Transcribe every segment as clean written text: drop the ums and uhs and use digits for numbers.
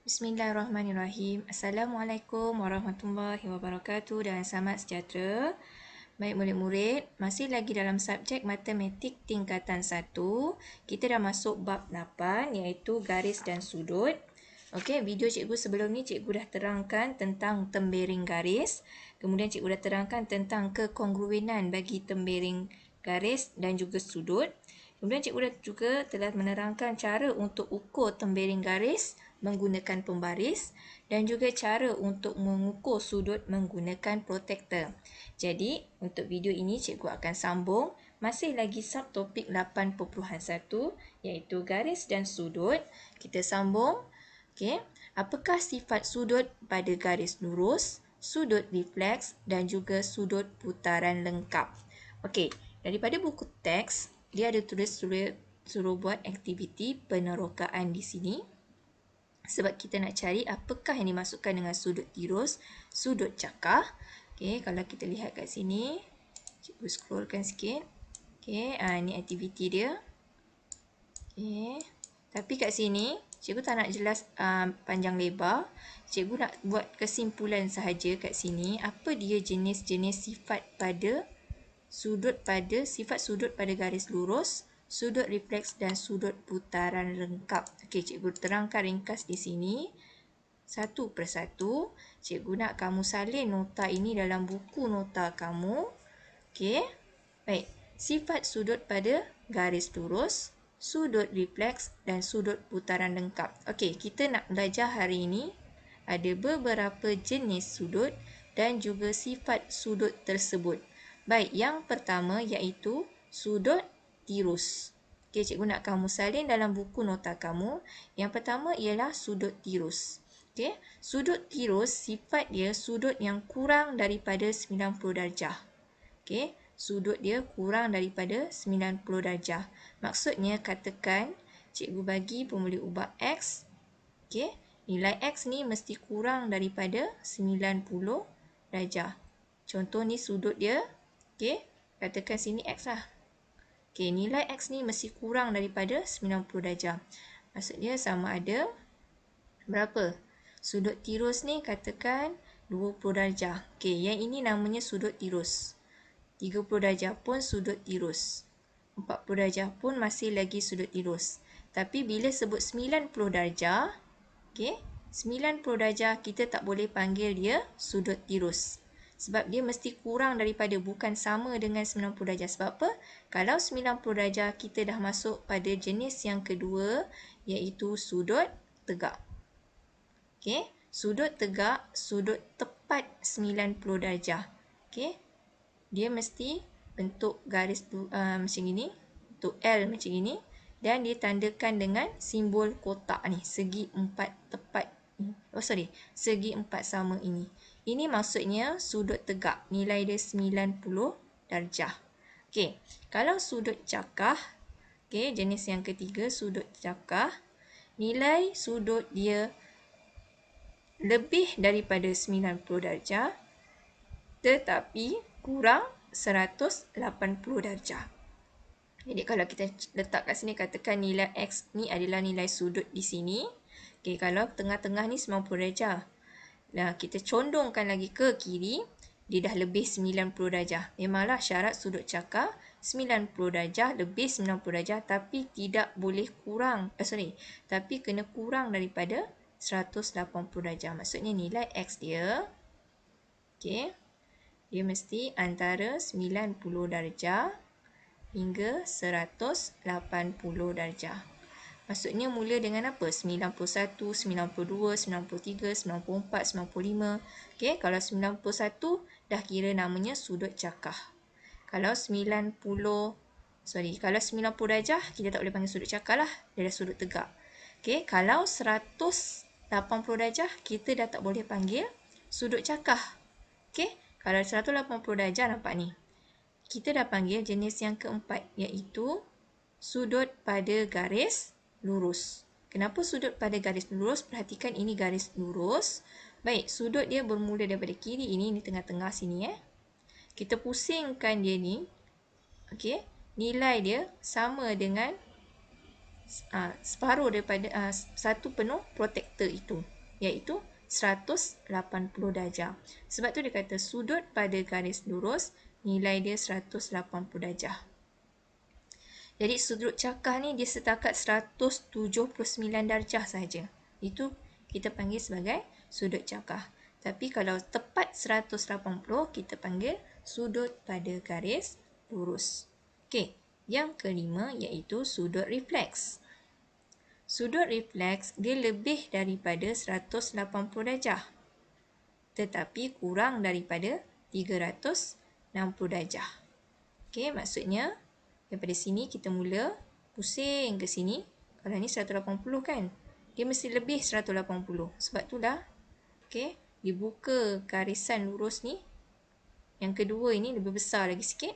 Bismillahirrahmanirrahim. Assalamualaikum warahmatullahi wabarakatuh dan selamat sejahtera. Baik murid-murid, masih lagi dalam subjek matematik tingkatan 1. Kita dah masuk bab 8 iaitu garis dan sudut. Okey, video cikgu sebelum ni cikgu dah terangkan tentang tembering garis. Kemudian cikgu dah terangkan tentang kekongruenan bagi tembering garis dan juga sudut. Kemudian cikgu dah juga telah menerangkan cara untuk ukur tembering garis menggunakan pembaris dan juga cara untuk mengukur sudut menggunakan protektor. Jadi, untuk video ini cikgu akan sambung masih lagi subtopik 8.1 iaitu garis dan sudut. Kita sambung. Okey, apakah sifat sudut pada garis lurus, sudut refleks dan juga sudut putaran lengkap? Okey, daripada buku teks, dia ada tulis suruh buat aktiviti penerokaan di sini. Sebab kita nak cari apakah yang dimasukkan dengan sudut tirus, sudut cakah. Okey, kalau kita lihat kat sini, cikgu scrollkan sikit. Okey, ini aktiviti dia. Okey, tapi kat sini, cikgu tak nak jelas panjang lebar. Cikgu nak buat kesimpulan sahaja kat sini. Apa dia jenis-jenis sifat sudut pada garis lurus, sudut refleks dan sudut putaran lengkap. Okey, cikgu terangkan ringkas di sini. Satu persatu, cikgu nak kamu salin nota ini dalam buku nota kamu. Okey. Baik, sifat sudut pada garis lurus, sudut refleks dan sudut putaran lengkap. Okey, kita nak belajar hari ini ada beberapa jenis sudut dan juga sifat sudut tersebut. Baik, yang pertama iaitu sudut tirus. Okey, cikgu nak kamu salin dalam buku nota kamu. Yang pertama ialah sudut tirus. Okey, sudut tirus sifat dia sudut yang kurang daripada 90 darjah. Okey, sudut dia kurang daripada 90 darjah. Maksudnya katakan cikgu bagi formula ubah X. Okey, nilai X ni mesti kurang daripada 90 darjah. Contoh ni sudut dia. Okey, katakan sini X lah. Okey, nilai X ni mesti kurang daripada 90 darjah. Maksudnya sama ada berapa? Sudut tirus ni katakan 20 darjah. Okey, yang ini namanya sudut tirus. 30 darjah pun sudut tirus. 40 darjah pun masih lagi sudut tirus. Tapi bila sebut 90 darjah, okey, 90 darjah kita tak boleh panggil dia sudut tirus. Sebab dia mesti kurang daripada, bukan sama dengan 90 darjah. Sebab apa? Kalau 90 darjah kita dah masuk pada jenis yang kedua iaitu sudut tegak. Okey, sudut tegak, sudut tepat 90 darjah. Okey, dia mesti bentuk garis macam ini, bentuk L macam ini dan ditandakan dengan simbol kotak ni, segi empat tepat. Segi empat sama ini. Ini maksudnya sudut tegak, nilai dia 90 darjah. Okey, kalau sudut cakah, okey, jenis yang ketiga sudut cakah, nilai sudut dia lebih daripada 90 darjah tetapi kurang 180 darjah. Jadi kalau kita letak kat sini, katakan nilai X ni adalah nilai sudut di sini. Okey, kalau tengah-tengah ni 90 darjah. Nah, kita condongkan lagi ke kiri, dia dah lebih 90 darjah. Memanglah syarat sudut cakar 90 darjah, lebih 90 darjah tapi tidak boleh kurang. Tapi kena kurang daripada 180 darjah. Maksudnya nilai X dia, okey, dia mesti antara 90 darjah hingga 180 darjah. Maksudnya mula dengan apa? 91, 92, 93, 94, 95. Okey, kalau 91 dah kira namanya sudut cakah. Kalau 90 darjah kita tak boleh panggil sudut cakah lah, dia dah sudut tegak. Okey, kalau 180 darjah kita dah tak boleh panggil sudut cakah. Okey, kalau 180 darjah nampak ni. Kita dah panggil jenis yang keempat iaitu sudut pada garis lurus. Kenapa sudut pada garis lurus? Perhatikan ini garis lurus. Baik, sudut dia bermula daripada kiri ini tengah-tengah sini. Kita pusingkan dia ni. Okey, nilai dia sama dengan separuh daripada satu penuh protektor itu, iaitu 180 darjah. Sebab tu dia kata sudut pada garis lurus nilai dia 180 darjah. Jadi sudut cakar ni dia setakat 179 darjah saja. Itu kita panggil sebagai sudut cakar. Tapi kalau tepat 180, kita panggil sudut pada garis lurus. Okey, yang kelima iaitu sudut refleks. Sudut refleks dia lebih daripada 180 darjah, tetapi kurang daripada 360 darjah. Okey, maksudnya daripada sini kita mula pusing ke sini. Kalau ni 180 kan, dia mesti lebih 180. Sebab itulah okey, dibuka garisan lurus ni. Yang kedua ini lebih besar lagi sikit.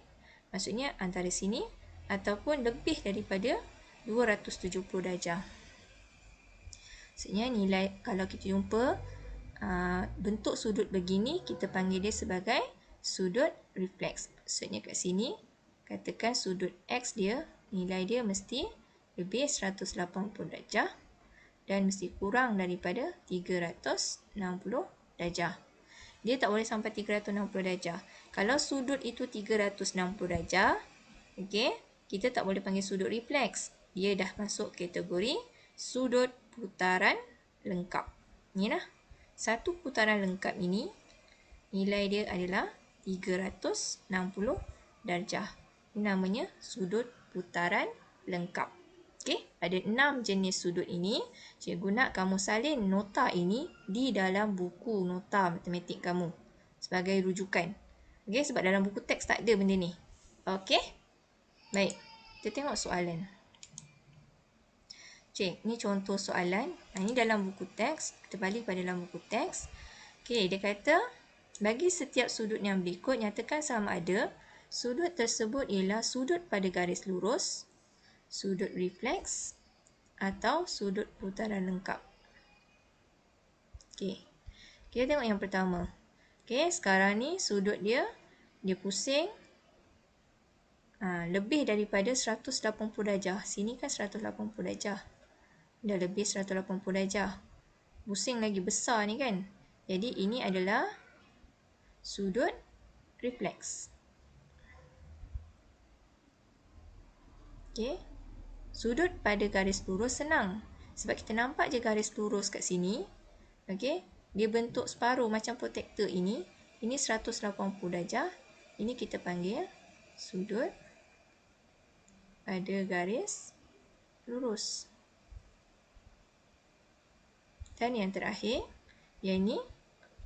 Maksudnya antara sini ataupun lebih daripada 270 darjah. Maksudnya nilai, kalau kita jumpa bentuk sudut begini, kita panggil dia sebagai sudut refleks. Maksudnya kat sini, katakan sudut X dia, nilai dia mesti lebih 180 darjah dan mesti kurang daripada 360 darjah. Dia tak boleh sampai 360 darjah. Kalau sudut itu 360 darjah, okay, kita tak boleh panggil sudut refleks. Dia dah masuk kategori sudut putaran lengkap. Inilah. Satu putaran lengkap ini, nilai dia adalah 360 darjah. Ini namanya sudut putaran lengkap. Okey, ada 6 jenis sudut ini. Cikgu nak kamu salin nota ini di dalam buku nota matematik kamu sebagai rujukan. Okey, sebab dalam buku teks tak ada benda ni. Okey? Baik, kita tengok soalan. Cik, ni contoh soalan. Ini dalam buku teks. Kita balik pada dalam buku teks. Okey, dia kata, bagi setiap sudut yang berikut, nyatakan sama ada sudut tersebut ialah sudut pada garis lurus, sudut refleks atau sudut putaran lengkap. Okey, kita tengok yang pertama. Okey, sekarang ni sudut dia pusing lebih daripada 180 darjah. Sini kan 180 darjah. Dah lebih 180 darjah. Pusing lagi besar ni kan. Jadi ini adalah sudut refleks. Okey. Sudut pada garis lurus senang. Sebab kita nampak je garis lurus kat sini. Okey. Dia bentuk separuh macam protektor ini. Ini 180 darjah. Ini kita panggil sudut pada garis lurus. Dan yang terakhir, yang ini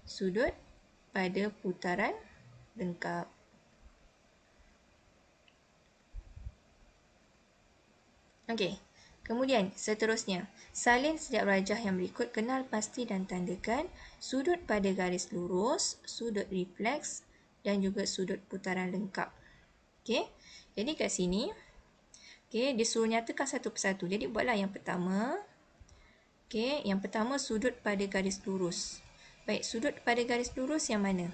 sudut pada putaran lengkap. Okey, kemudian seterusnya, salin setiap rajah yang berikut, kenal pasti dan tandakan sudut pada garis lurus, sudut refleks dan juga sudut putaran lengkap. Okey, jadi kat sini, okey, dia suruh nyatakan satu persatu. Jadi buatlah yang pertama. Okey, yang pertama sudut pada garis lurus. Baik, sudut pada garis lurus yang mana?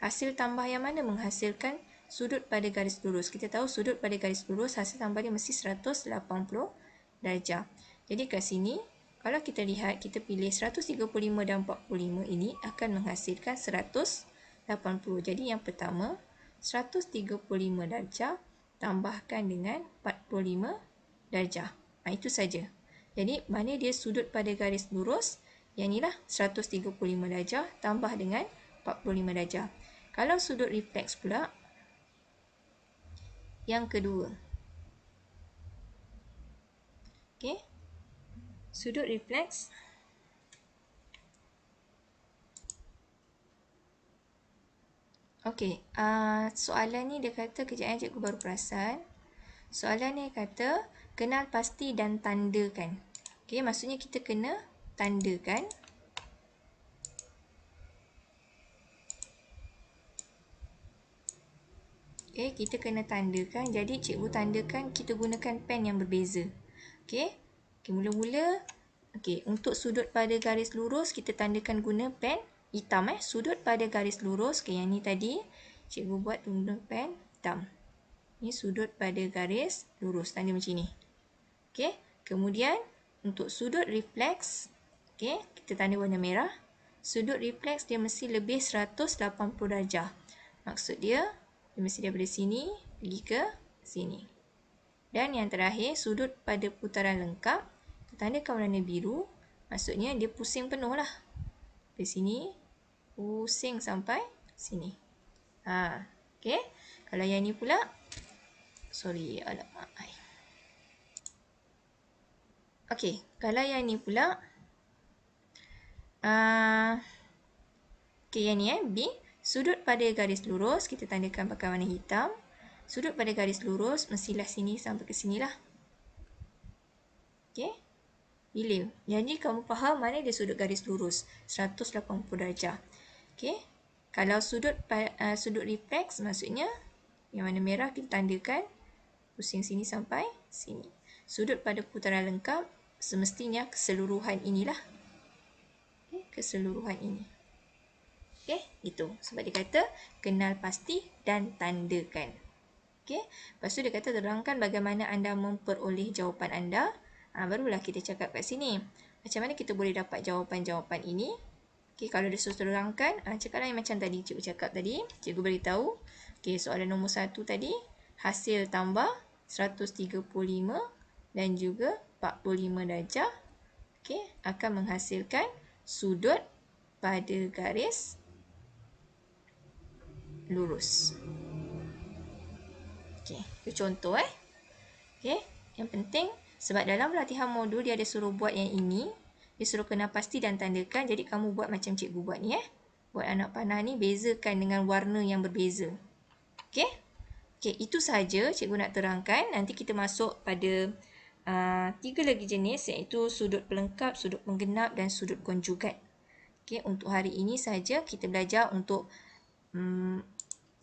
Hasil tambah yang mana menghasilkan sudut pada garis lurus? Kita tahu sudut pada garis lurus hasil tambah dia mesti 180 darjah. Jadi kat sini, kalau kita lihat, kita pilih 135 dan 45 ini akan menghasilkan 180. Jadi yang pertama, 135 darjah tambahkan dengan 45 darjah. Itu saja. Jadi, mana dia sudut pada garis lurus? Yang inilah 135 darjah tambah dengan 45 darjah. Kalau sudut refleks pula, yang kedua. Okey. Sudut refleks. Okey. Soalan ni dia kata, kejap cikgu baru perasan. Soalan ni kata, kenal pasti dan tandakan. Okey, maksudnya kita kena tandakan. Okey, kita kena tandakan. Jadi, cikgu tandakan, kita gunakan pen yang berbeza. Okey, mula-mula, okey, untuk sudut pada garis lurus, kita tandakan guna pen hitam. Sudut pada garis lurus, okey, yang ni tadi, cikgu buat guna pen hitam. Ini sudut pada garis lurus, tanda macam ni. Okey, Kemudian untuk sudut refleks, okey, kita tanda warna merah. Sudut refleks dia mesti lebih 180 darjah. Maksud dia mesti daripada sini pergi ke sini. Dan yang terakhir, sudut pada putaran lengkap, kita tandakan warna biru. Maksudnya dia pusing penuh lah. Dari sini, pusing sampai sini. Okey. Kalau yang ni pula, sorry, alamak. Okey, kalau yang ni pula, okey, yang ni B. Sudut pada garis lurus, kita tandakan pakai warna hitam. Sudut pada garis lurus, mestilah sini sampai ke sini lah. Okey. Bila? Jadi kamu faham mana dia sudut garis lurus? 180 darjah. Okey. Kalau sudut refleks, maksudnya yang warna merah kita tandakan pusing sini sampai sini. Sudut pada putaran lengkap, semestinya keseluruhan inilah. Okay, keseluruhan ini. Okey, itu. Sebab dia kata kenal pasti dan tandakan. Okey, lepas tu dia kata terangkan bagaimana anda memperoleh jawapan anda. Barulah kita cakap kat sini. Macam mana kita boleh dapat jawapan-jawapan ini? Okey, kalau dia suruh terangkan, cakaplah yang macam tadi cikgu cakap tadi. Cikgu beritahu. Okey, soalan nombor 1 tadi, hasil tambah 135 dan juga 45 darjah. Okey, akan menghasilkan sudut pada garis lurus. Okey, itu contoh Okey, yang penting sebab dalam latihan modul dia ada suruh buat yang ini, dia suruh kenal pasti dan tandakan. Jadi kamu buat macam cikgu buat ni Buat anak panah ni bezakan dengan warna yang berbeza. Okey? Okey, itu sahaja cikgu nak terangkan. Nanti kita masuk pada 3 lagi jenis iaitu sudut pelengkap, sudut penggenap dan sudut konjugat. Okey, untuk hari ini saja kita belajar untuk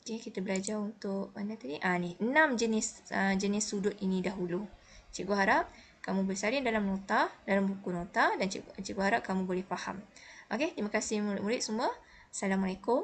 kita belajar untuk mana tadi? Ni 6 jenis sudut ini dahulu. Cikgu harap kamu bersalin dalam nota, dalam buku nota dan cikgu harap kamu boleh faham. Okey, terima kasih murid-murid semua. Assalamualaikum.